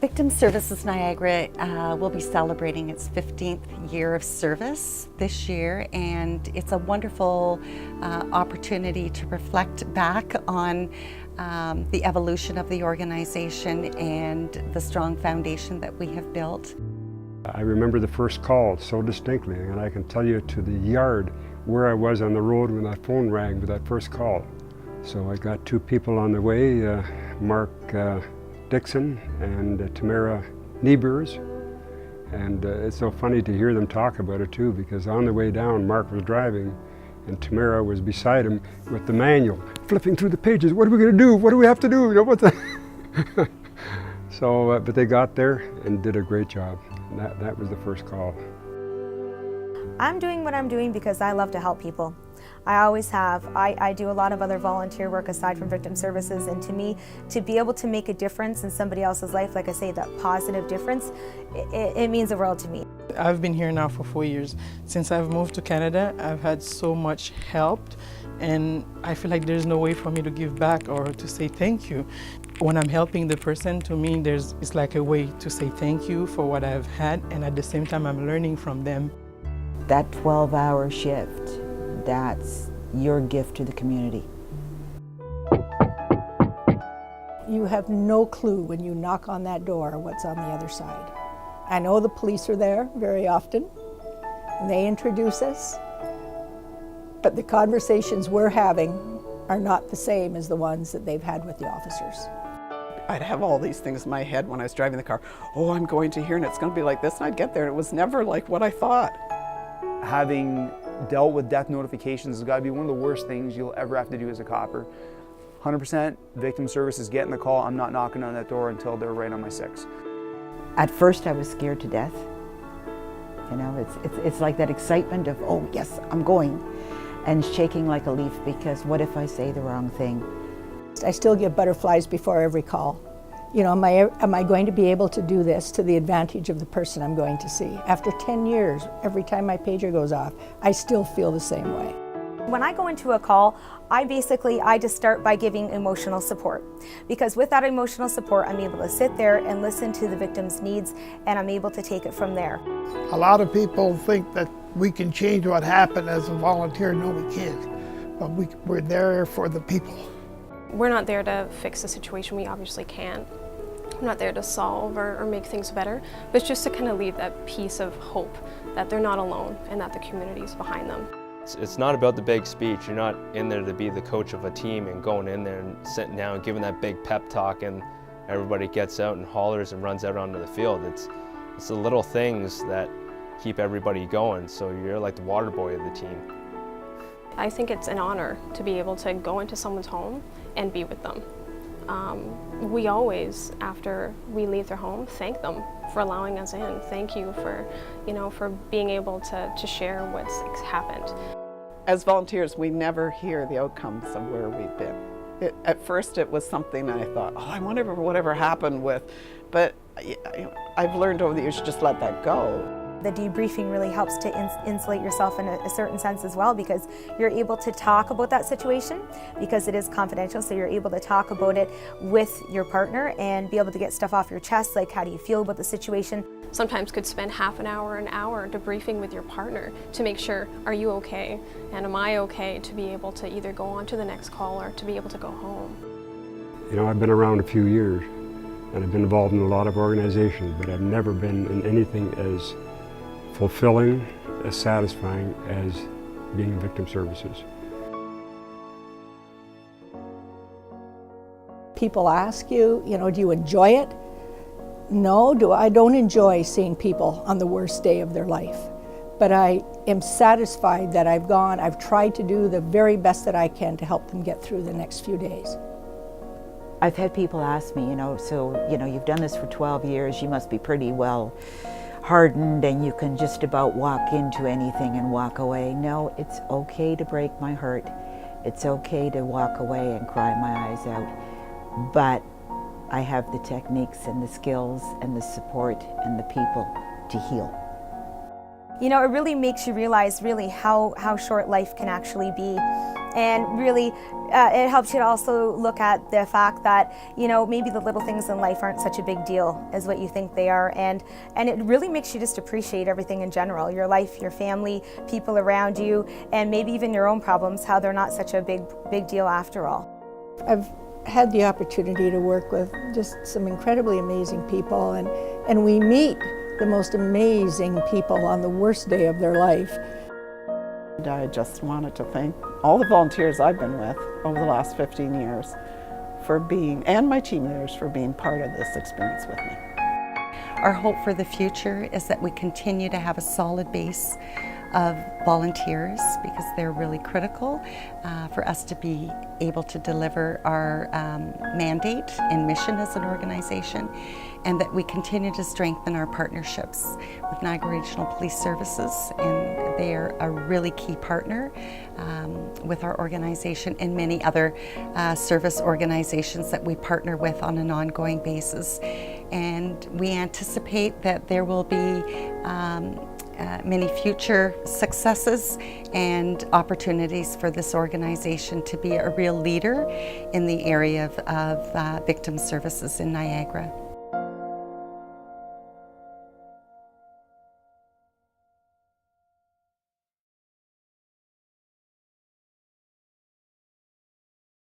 Victim Services Niagara will be celebrating its 15th year of service this year, and it's a wonderful opportunity to reflect back on the evolution of the organization and the strong foundation that we have built. I remember the first call so distinctly, and I can tell you to the yard where I was on the road when that phone rang with that first call. So I got two people on the way, Mark Dixon and Tamara Niebers, and it's so funny to hear them talk about it too, because on the way down Mark was driving and Tamara was beside him with the manual, flipping through the pages. What are we going to do? What do we have to do? You know, what's that? So, but they got there and did a great job. That was the first call. I'm doing what I'm doing because I love to help people. I always have. I do a lot of other volunteer work aside from victim services, and to me, to be able to make a difference in somebody else's life, like I say, that positive difference, it means the world to me. I've been here now for 4 years. Since I've moved to Canada, I've had so much help, and I feel like there's no way for me to give back or to say thank you. When I'm helping the person, to me, it's like a way to say thank you for what I've had, and at the same time, I'm learning from them. That 12-hour shift, that's your gift to the community. You have no clue when you knock on that door what's on the other side. I know the police are there very often, and they introduce us, but the conversations we're having are not the same as the ones that they've had with the officers. I'd have all these things in my head when I was driving the car. Oh, I'm going to here and it's going to be like this, and I'd get there and it was never like what I thought. Having dealt with death notifications has got to be one of the worst things you'll ever have to do as a copper. 100% victim services getting the call. I'm not knocking on that door until they're right on my 6. At first I was scared to death. You know, it's like that excitement of, oh yes, I'm going, and shaking like a leaf because what if I say the wrong thing? I still get butterflies before every call. You know, am I going to be able to do this to the advantage of the person I'm going to see? After 10 years, every time my pager goes off, I still feel the same way. When I go into a call, I just start by giving emotional support, because with that emotional support, I'm able to sit there and listen to the victim's needs, and I'm able to take it from there. A lot of people think that we can change what happened as a volunteer. No, we can't, but we're there for the people. We're not there to fix the situation, we obviously can't. We're not there to solve or make things better, but it's just to kind of leave that piece of hope that they're not alone and that the community's behind them. It's not about the big speech. You're not in there to be the coach of a team and going in there and sitting down and giving that big pep talk and everybody gets out and hollers and runs out onto the field. It's the little things that keep everybody going, so you're like the water boy of the team. I think it's an honor to be able to go into someone's home and be with them. We always, after we leave their home, thank them for allowing us in. Thank you for, for being able to share what's happened. As volunteers, we never hear the outcomes of where we've been. At first it was something I thought, oh, I wonder whatever happened with, but I've learned over the years to just let that go. The debriefing really helps to insulate yourself in a certain sense as well, because you're able to talk about that situation because it is confidential, so you're able to talk about it with your partner and be able to get stuff off your chest, like how do you feel about the situation. Sometimes could spend half an hour debriefing with your partner to make sure, are you okay? And am I okay to be able to either go on to the next call or to be able to go home? You know, I've been around a few years and I've been involved in a lot of organizations, but I've never been in anything as fulfilling, as satisfying as being in victim services. People ask you, do you enjoy it? No, I don't enjoy seeing people on the worst day of their life. But I am satisfied that I've tried to do the very best that I can to help them get through the next few days. I've had people ask me, you've done this for 12 years, you must be pretty well hardened and you can just about walk into anything and walk away. No, it's okay to break my heart. It's okay to walk away and cry my eyes out. But I have the techniques and the skills and the support and the people to heal. You know, it really makes you realize really how short life can actually be. And really, it helps you to also look at the fact that, you know, maybe the little things in life aren't such a big deal as what you think they are. And it really makes you just appreciate everything in general, your life, your family, people around you, and maybe even your own problems, how they're not such a big deal after all. I've had the opportunity to work with just some incredibly amazing people, and we meet the most amazing people on the worst day of their life. I just wanted to thank all the volunteers I've been with over the last 15 years for being, and my team leaders for being part of this experience with me. Our hope for the future is that we continue to have a solid base of volunteers, because they're really critical for us to be able to deliver our mandate and mission as an organization, and that we continue to strengthen our partnerships with Niagara Regional Police Services, and they are a really key partner with our organization and many other service organizations that we partner with on an ongoing basis. And we anticipate that there will be many future successes and opportunities for this organization to be a real leader in the area of victim services in Niagara.